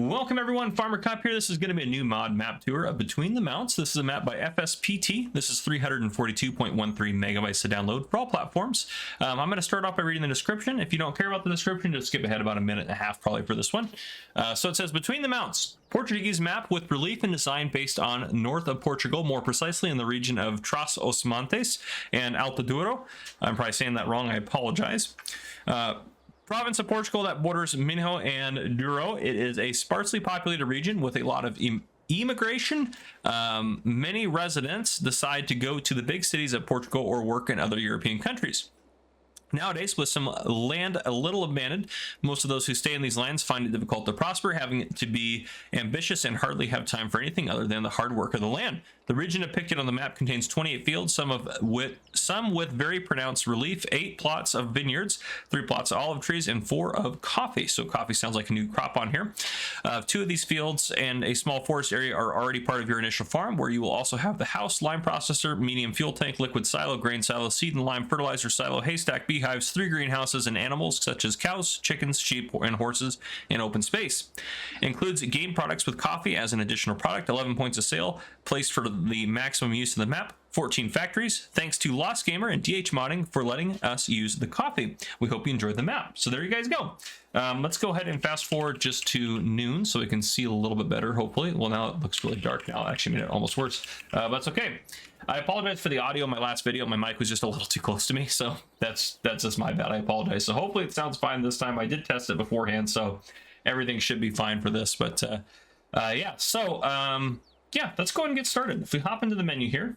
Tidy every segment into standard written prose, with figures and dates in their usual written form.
Welcome everyone, Farmer Cup here. This is going to be a new mod map tour of Between the Mounts. This is a map by FSPT. This is 342.13 megabytes to download for all platforms. I'm going to start off by reading the description. If you don't care about the description, just skip ahead about a minute and a half probably for this one. So it says, Between the Mounts, Portuguese map with relief and design based on north of Portugal, more precisely in the region of Trás-os-Montes and Alto Douro. I'm probably saying that wrong, I apologize. Province of Portugal that borders Minho and Douro. It is a sparsely populated region with a lot of immigration. Many residents decide to go to the big cities of Portugal or work in other European countries. Nowadays, with some land a little abandoned, most of those who stay in these lands find it difficult to prosper, having to be ambitious and hardly have time for anything other than the hard work of the land. The region depicted on the map contains 28 fields, some with very pronounced relief, 8 plots of vineyards, 3 plots of olive trees, and 4 of coffee. So coffee sounds like a new crop on here. 2 of these fields and a small forest area are already part of your initial farm, where you will also have the house, lime processor, medium fuel tank, liquid silo, grain silo, seed and lime fertilizer silo, haystack, beehives, 3 greenhouses, and animals such as cows, chickens, sheep, and horses in open space. Includes game products with coffee as an additional product, 11 points of sale, placed for the maximum use of the map, 14 factories. Thanks to Lost Gamer and DH Modding for letting us use the coffee. We hope you enjoyed the map. So there you guys go. Let's go ahead and fast forward just to noon so we can see a little bit better, hopefully. Well, now it looks really dark now. It actually made it almost worse, but that's okay. I apologize for the audio in my last video. My mic was just a little too close to me, so that's just my bad. I apologize. So hopefully it sounds fine this time. I did test it beforehand, so everything should be fine for this. But yeah, so yeah, let's go ahead and get started. If we hop into the menu here,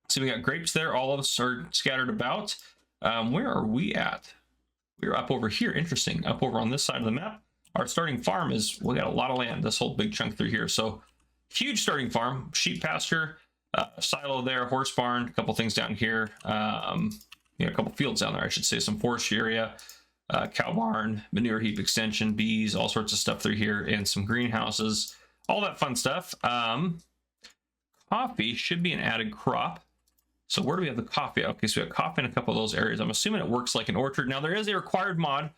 so we got grapes there. All of us are scattered about. Where are we at? We're up over here. Interesting. Up over on this side of the map. Our starting farm is, we got a lot of land, this whole big chunk through here. So huge starting farm, sheep pasture, silo there, horse barn, a couple things down here. A couple fields down there, I should say, some forestry area, cow barn, manure heap extension, bees, all sorts of stuff through here, and some greenhouses, all that fun stuff. Coffee should be an added crop. So where do we have the coffee? Okay, so we have coffee in a couple of those areas. I'm assuming it works like an orchard. Now there is a required mod,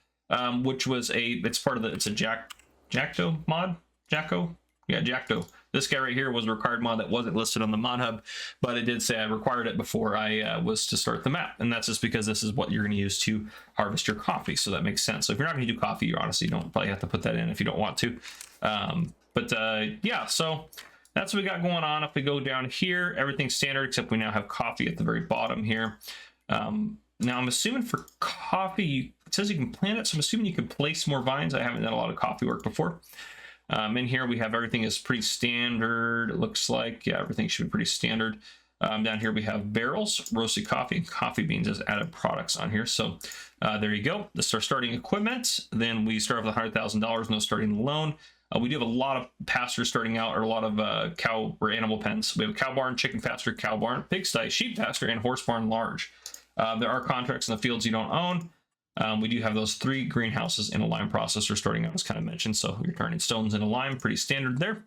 which was it's part of the, it's a Jacto mod? Jacko? Yeah, Jacto. This guy right here was a required mod that wasn't listed on the mod hub, but it did say I required it before I was to start the map. And that's just because this is what you're going to use to harvest your coffee. So that makes sense. So if you're not going to do coffee, you honestly don't probably have to put that in if you don't want to. Yeah, so that's what we got going on. If we go down here, everything's standard, except we now have coffee at the very bottom here. Now I'm assuming for coffee, it says you can plant it, so I'm assuming you can place more vines. I haven't done a lot of coffee work before. In here we have everything is pretty standard, it looks like. Yeah, everything should be pretty standard. Down here we have barrels, roasted coffee, and coffee beans as added products on here. So there you go. This is our starting equipment. Then we start off with $100,000, no starting loan. We do have a lot of pastures starting out, or a lot of cow or animal pens. We have a cow barn, chicken pasture, cow barn, pigsty, sheep pasture, and horse barn large. There are contracts in the fields you don't own. We do have those 3 greenhouses and a lime processor starting out, as kind of mentioned. So you're turning stones into lime, pretty standard there.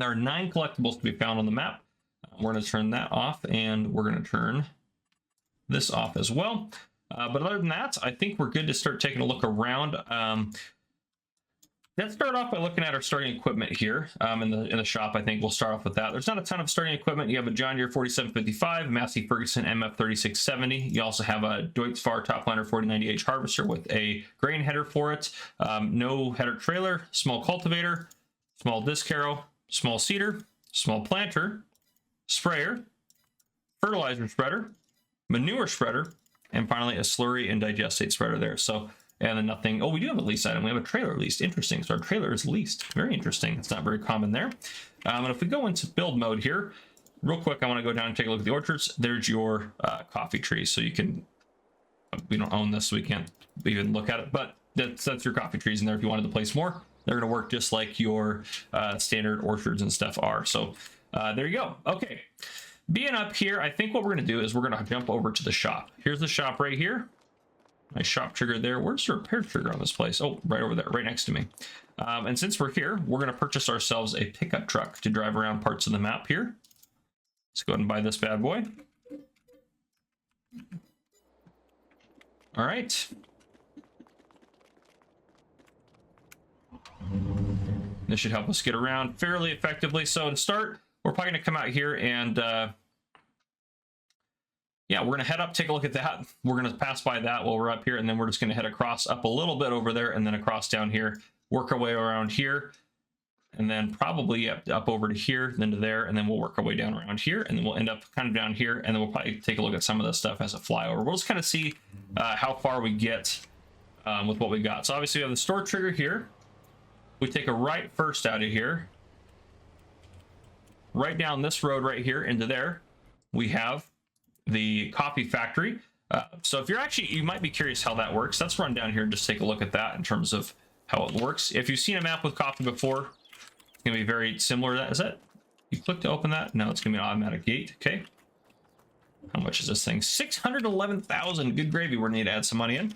There are 9 collectibles to be found on the map. We're going to turn that off, and we're going to turn this off as well. But other than that, I think we're good to start taking a look around. Let's start off by looking at our starting equipment here in the shop. I think we'll start off with that. There's not a ton of starting equipment. You have a John Deere 4755, Massey Ferguson MF 3670. You also have a Deutz-Fahr Topliner 4090H harvester with a grain header for it. No header trailer, small cultivator, small disc harrow, small seeder, small planter, sprayer, fertilizer spreader, manure spreader, and finally a slurry and digestate spreader there. So, and then nothing. Oh, we do have a lease item. We have a trailer leased. Interesting. So our trailer is leased. Very interesting. It's not very common there. And if we go into build mode here, real quick, I want to go down and take a look at the orchards. There's your coffee tree. So you can, we don't own this, so we can't even look at it, but that's your coffee trees in there. If you wanted to place more, they're going to work just like your standard orchards and stuff are. So there you go. Okay. Being up here, I think what we're going to do is we're going to jump over to the shop. Here's the shop right here. My shop trigger there. Where's the repair trigger on this place? Oh, right over there, right next to me. And since we're here, we're going to purchase ourselves a pickup truck to drive around parts of the map here. Let's go ahead and buy this bad boy. All right. This should help us get around fairly effectively. So to start, we're probably going to come out here and yeah, we're going to head up, take a look at that. We're going to pass by that while we're up here, and then we're just going to head across up a little bit over there and then across down here, work our way around here, and then probably up over to here, then to there, and then we'll work our way down around here, and then we'll end up kind of down here, and then we'll probably take a look at some of this stuff as a flyover. We'll just kind of see how far we get with what we got. So obviously we have the store trigger here. We take a right first out of here. Right down this road right here into there, we have the coffee factory. So if you're actually, you might be curious how that works. Let's run down here and just take a look at that in terms of how it works. If you've seen a map with coffee before, it's gonna be very similar to that. Is that, you click to open that? No, it's gonna be an automatic gate, okay. How much is this thing? 611,000, good gravy. We're gonna need to add some money in.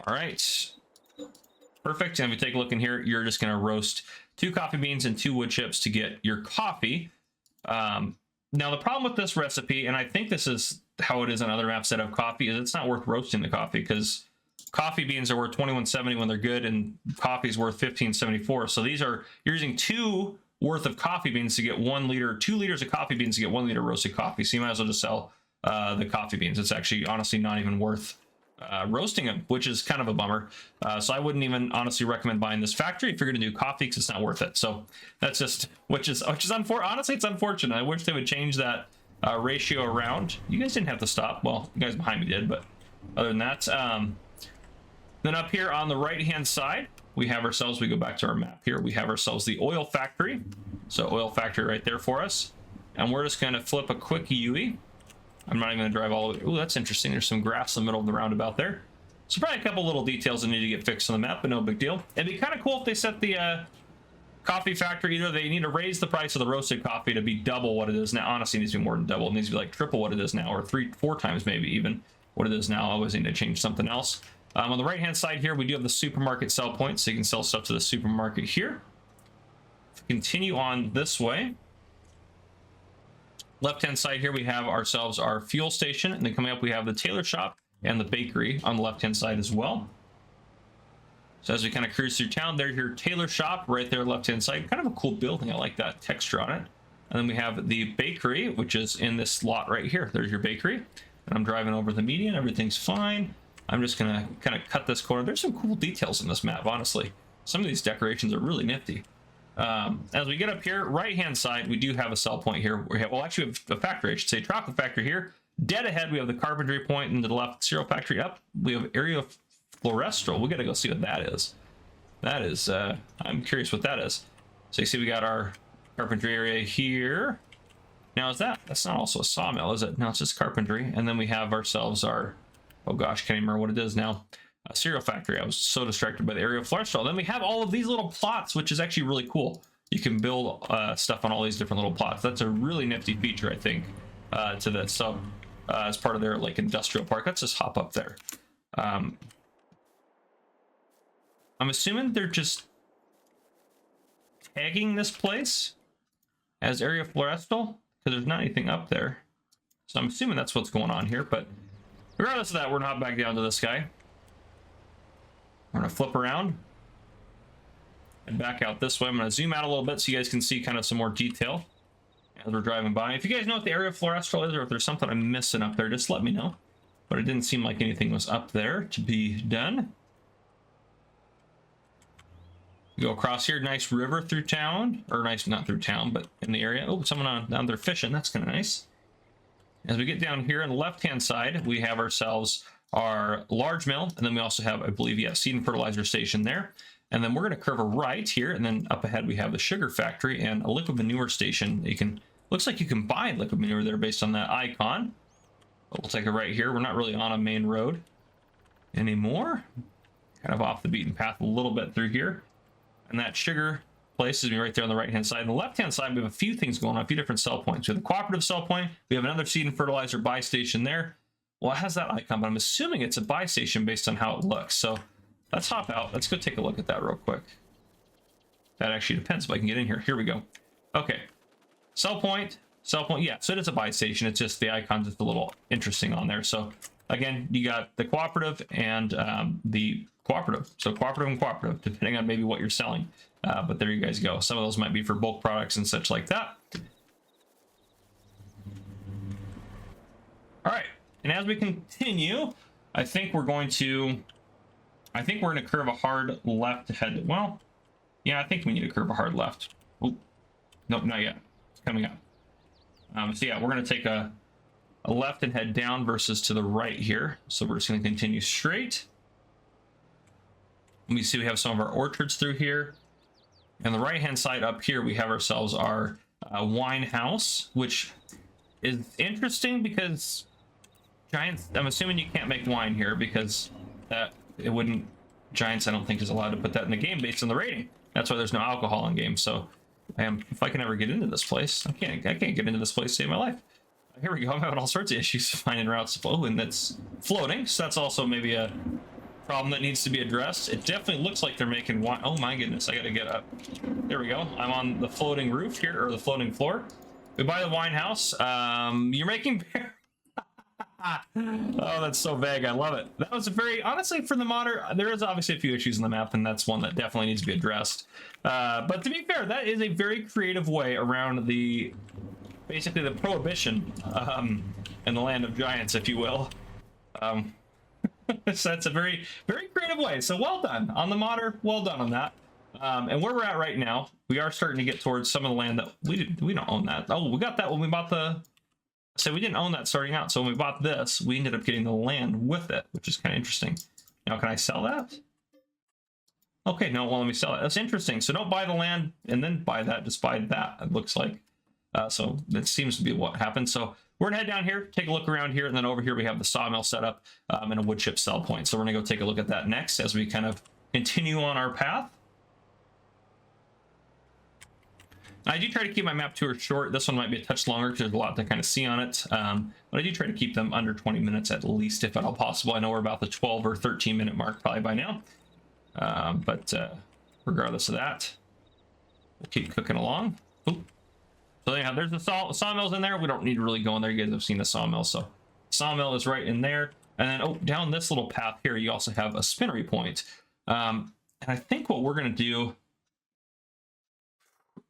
All right, perfect. And if you take a look in here, you're just gonna roast 2 coffee beans and 2 wood chips to get your coffee. Now the problem with this recipe, and I think this is how it is on other maps that have coffee, is it's not worth roasting the coffee, because coffee beans are worth 21.70 when they're good, and coffee is worth 15.74. So these are, you're using 2 worth of coffee beans to get 1 liter, 2 liters of coffee beans to get 1 liter roasted coffee. So you might as well just sell the coffee beans. It's actually honestly not even worth roasting them, which is kind of a bummer. So I wouldn't even honestly recommend buying this factory if you're going to do coffee, because it's not worth it. So that's just, which is honestly, it's unfortunate. I wish they would change that ratio around. You guys didn't have to stop. Well, you guys behind me did, but other than that, then up here on the right hand side, we have ourselves, we go back to our map here, we have ourselves the oil factory. So oil factory right there for us. And we're just going to flip a quick UE. I'm not even going to drive all the way. Oh, that's interesting. There's some grass in the middle of the roundabout there. So probably a couple little details that need to get fixed on the map, but no big deal. It'd be kind of cool if they set the coffee factory, either they need to raise the price of the roasted coffee to be double what it is now. Honestly, it needs to be more than double. It needs to be like triple what it is now, or 3-4 times maybe even what it is now. I always need to change something else. On the right hand side here, we do have the supermarket sell point, so you can sell stuff to the supermarket here. Continue on this way. Left hand side here, we have ourselves our fuel station, and then coming up we have the tailor shop and the bakery on the left hand side as well. So as we kind of cruise through town, there's your tailor shop right there, left hand side. Kind of a cool building. I like that texture on it. And then we have the bakery, which is in this lot right here. There's your bakery. And I'm driving over the median. Everything's fine. I'm just gonna kind of cut this corner. There's some cool details in this map, honestly. Some of these decorations are really nifty. As we get up here, right hand side, we do have a sell point here. We have, well, actually we have a factory, I should say, chocolate factory here. Dead ahead, we have the carpentry point, and to the left, cereal factory. Up, we have area of florestal. We gotta go see what that is. That is, I'm curious what that is. So you see we got our carpentry area here. Now is that's not also a sawmill, is it? No, it's just carpentry. And then we have ourselves our, oh gosh, can't even remember what it is now. A cereal factory. I was so distracted by the area of florestal. Then we have all of these little plots, which is actually really cool. You can build stuff on all these different little plots. That's a really nifty feature, I think, to this. So as part of their like industrial park, let's just hop up there. I'm assuming they're just tagging this place as area florestal, because there's not anything up there. So I'm assuming that's what's going on here. But regardless of that, we're gonna hop back down to this guy. We're gonna flip around and back out this way. I'm gonna zoom out a little bit so you guys can see kind of some more detail as we're driving by. If you guys know what the area of florestal is, or if there's something I'm missing up there, just let me know. But it didn't seem like anything was up there to be done. Go across here, nice river through town, or nice, not through town, but in the area. Oh, someone down there fishing. That's kind of nice. As we get down here on the left-hand side, we have ourselves our large mill, and then we also have, I believe, yeah, seed and fertilizer station there. And then we're going to curve a right here, and then up ahead we have the sugar factory and a liquid manure station. You can, looks like you can buy liquid manure there based on that icon. But we'll take a right here. We're not really on a main road anymore. Kind of off the beaten path a little bit through here. And that sugar place is right there on the right hand side. On the left hand side, we have a few things going on, a few different sell points. We have the cooperative sell point. We have another seed and fertilizer buy station there. Well, it has that icon, but I'm assuming it's a buy station based on how it looks. So let's hop out. Let's go take a look at that real quick. That actually depends if I can get in here. Here we go. Okay. Sell point. Yeah, so it is a buy station. It's just the icon's just a little interesting on there. So again, you got the cooperative and the cooperative. So cooperative and cooperative, depending on maybe what you're selling. But there you guys go. Some of those might be for bulk products and such like that. All right, and as we continue, I think we're going to curve a hard left to head. Well, yeah, I think we need to curve a hard left. Oh, nope, not yet. It's coming up. So yeah, we're going to take a left and head down versus to the right here. So we're just going to continue straight. We see we have some of our orchards through here. And the right-hand side up here, we have ourselves our wine house, which is interesting because Giants, I'm assuming you can't make wine here because Giants, I don't think, is allowed to put that in the game based on the rating. That's why there's no alcohol in game. So if I can ever get into this place, I can't get into this place to save my life. Here we go. I'm having all sorts of issues finding routes to flow, and that's floating. So that's also maybe a problem that needs to be addressed. It definitely looks like they're making wine. Oh my goodness, I gotta get up. There we go. I'm on the floating roof here, or the floating floor. We buy the wine house. You're making beer. Oh, that's so vague. I love it. That was a very, honestly, for the modder, there is obviously a few issues in the map, and that's one that definitely needs to be addressed. But to be fair, that is a very creative way around basically the prohibition in the land of giants, if you will. So that's a very, very creative way. So well done on the modder. Well done on that. And where we're at right now, we are starting to get towards some of the land that we don't own that. Oh, we got that when we bought so we didn't own that starting out. So when we bought this, we ended up getting the land with it, which is kind of interesting. Now, can I sell that? Okay, no, well, let me sell it. That's interesting. So don't buy the land and then buy that, just buy that, it looks like. So that seems to be what happened. So we're gonna head down here, take a look around here, and then over here we have the sawmill set up and a wood chip sell point. So we're gonna go take a look at that next as we kind of continue on our path. I do try to keep my map tours short. This one might be a touch longer because there's a lot to kind of see on it. But I do try to keep them under 20 minutes at least, if at all possible. I know we're about the 12 or 13 minute mark probably by now. But regardless of that, we'll keep cooking along. Oop. So yeah, there's the sawmills in there. We don't need to really go in there. You guys have seen the sawmill. So sawmill is right in there. And then, oh, down this little path here, you also have a spinnery point. And I think what we're going to do,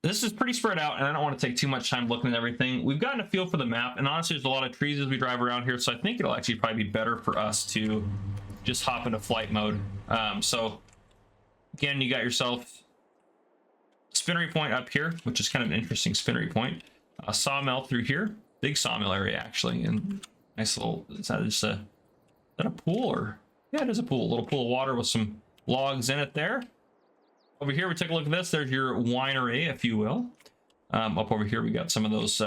this is pretty spread out, and I don't want to take too much time looking at everything. We've gotten a feel for the map, and honestly, there's a lot of trees as we drive around here, so I think it'll actually probably be better for us to just hop into flight mode. So, again, you got yourself a spinnery point up here, which is kind of an interesting spinnery point. A sawmill through here, big sawmill area, actually, and nice little, is that a pool, or? Yeah, it is a pool, a little pool of water with some logs in it there. Over here, we take a look at this. There's your winery, if you will. Up over here, we got some of those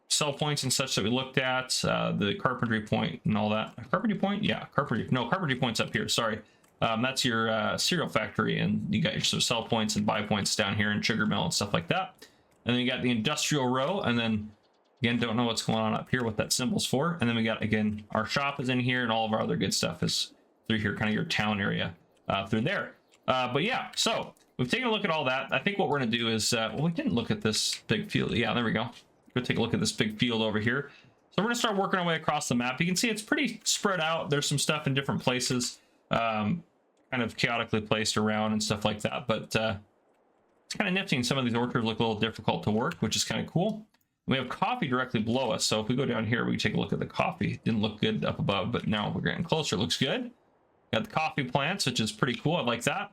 sell points and such that we looked at. The carpentry point and all that. Carpentry point? Yeah, carpentry point's up here. Sorry. That's your cereal factory, and you got your sell points and buy points down here, and sugar mill and stuff like that. And then you got the industrial row, and then, again, don't know what's going on up here, what that symbol's for. And then we got, again, our shop is in here, and all of our other good stuff is through here, kind of your town area through there. But yeah, so we've taken a look at all that. I think what we're going to do is, well, we didn't look at this big field. Yeah, there we go. Go take a look at this big field over here. So we're going to start working our way across the map. You can see it's pretty spread out. There's some stuff in different places, kind of chaotically placed around and stuff like that. But it's kind of nifty, and some of these orchards look a little difficult to work, which is kind of cool. We have coffee directly below us. So if we go down here, we can take a look at the coffee. Didn't look good up above, but now we're getting closer. It looks good. Got the coffee plants, which is pretty cool. I like that.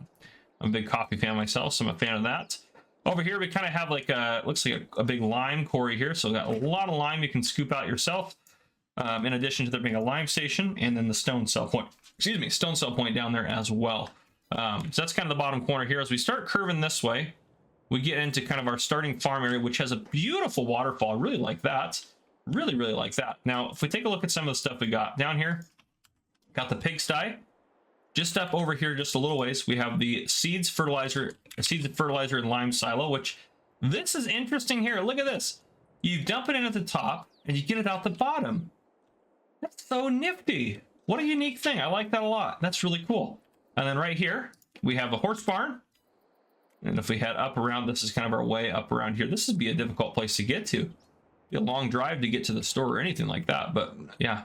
I'm a big coffee fan myself, so I'm a fan of that. Over here, we kind of have like looks like a big lime quarry here. So we got a lot of lime you can scoop out yourself. In addition to there being a lime station, and then the stone cell point. Excuse me, stone cell point down there as well. So that's kind of the bottom corner here. As we start curving this way, we get into kind of our starting farm area, which has a beautiful waterfall. I really like that. Really, really like that. Now, if we take a look at some of the stuff we got down here, got the pigsty. Just up over here, just a little ways, we have the seeds, fertilizer, and lime silo, which this is interesting here. Look at this. You dump it in at the top, and you get it out the bottom. That's so nifty. What a unique thing. I like that a lot. That's really cool. And then right here, we have a horse barn. And if we head up around, this is kind of our way up around here. This would be a difficult place to get to. Be a long drive to get to the store or anything like that. But yeah,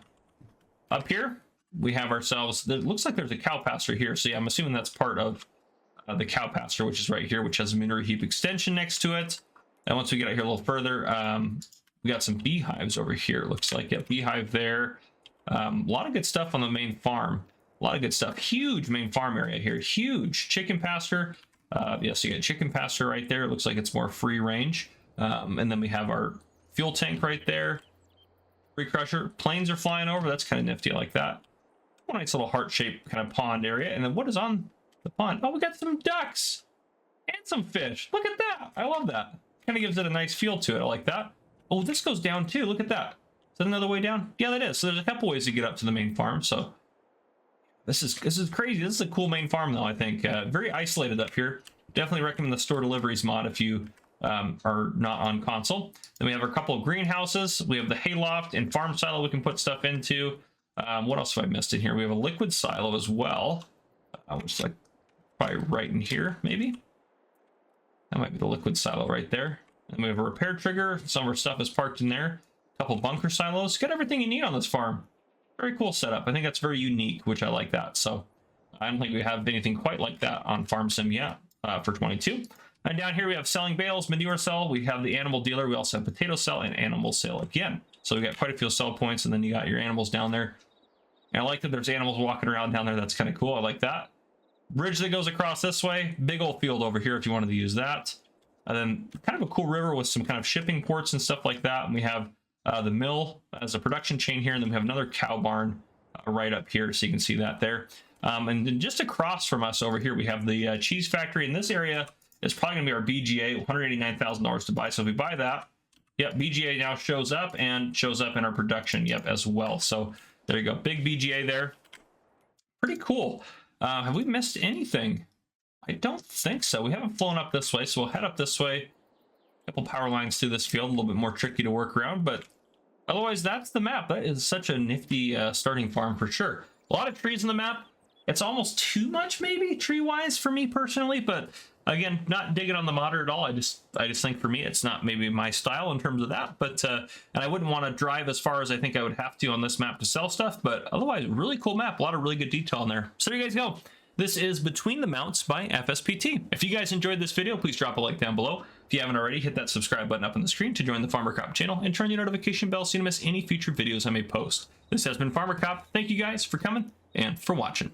up here, we have ourselves, it looks like there's a cow pasture here. So yeah, I'm assuming that's part of the cow pasture, which is right here, which has a manure heap extension next to it. And once we get out here a little further, we got some beehives over here. It looks like, yeah, beehive there. A lot of good stuff on the main farm. A lot of good stuff. Huge main farm area here. Huge chicken pasture. Yeah, so you got chicken pasture right there. It looks like it's more free range. And then we have our fuel tank right there. Free crusher. Planes are flying over. That's kind of nifty. I like that. A nice little heart-shaped kind of pond area. And then what is on the pond? Oh, we got some ducks and some fish. Look at that. I love that. Kind of gives it a nice feel to it. I like that. Oh, this goes down too. Look at that. Is that another way down? Yeah, that is. So there's a couple ways to get up to the main farm. So this is crazy. This is a cool main farm though, I think. Very isolated up here. Definitely recommend the store deliveries mod if you are not on console. Then we have a couple of greenhouses. We have the hayloft and farm silo we can put stuff into. What else have I missed in here? We have a liquid silo as well. Which is like probably right in here, maybe. That might be the liquid silo right there. And we have a repair trigger. Some of our stuff is parked in there. A couple bunker silos. Got everything you need on this farm. Very cool setup. I think that's very unique, which I like that. So I don't think we have anything quite like that on Farm Sim yet for 22. And down here we have selling bales, manure cell. We have the animal dealer. We also have potato cell and animal sale again. So we got quite a few sell points, and then you got your animals down there. And I like that there's animals walking around down there. That's kind of cool. I like that. Bridge that goes across this way. Big old field over here if you wanted to use that. And then kind of a cool river with some kind of shipping ports and stuff like that. And we have the mill as a production chain here. And then we have another cow barn right up here. So you can see that there. And then just across from us over here, we have the cheese factory. In this area is probably going to be our BGA, $189,000 to buy. So if we buy that, yep, BGA now shows up and shows up in our production, yep, as well. So there you go. Big BGA there. Pretty cool. Have we missed anything? I don't think so. We haven't flown up this way, so we'll head up this way. A couple power lines through this field, a little bit more tricky to work around, but otherwise that's the map. That is such a nifty starting farm for sure. A lot of trees in the map. It's almost too much maybe tree-wise for me personally, but again, not digging on the modder at all. I just think for me it's not maybe my style in terms of that, but and I wouldn't want to drive as far as I think I would have to on this map to sell stuff, but otherwise really cool map. A lot of really good detail in there. So there you guys go. This is Between the Mounts by FSPT. If you guys enjoyed this video, please drop a like down below. If you haven't already, hit that subscribe button up on the screen to join the Farmer Cop channel and turn the notification bell so you don't miss any future videos I may post. This has been Farmer Cop. Thank you guys for coming and for watching.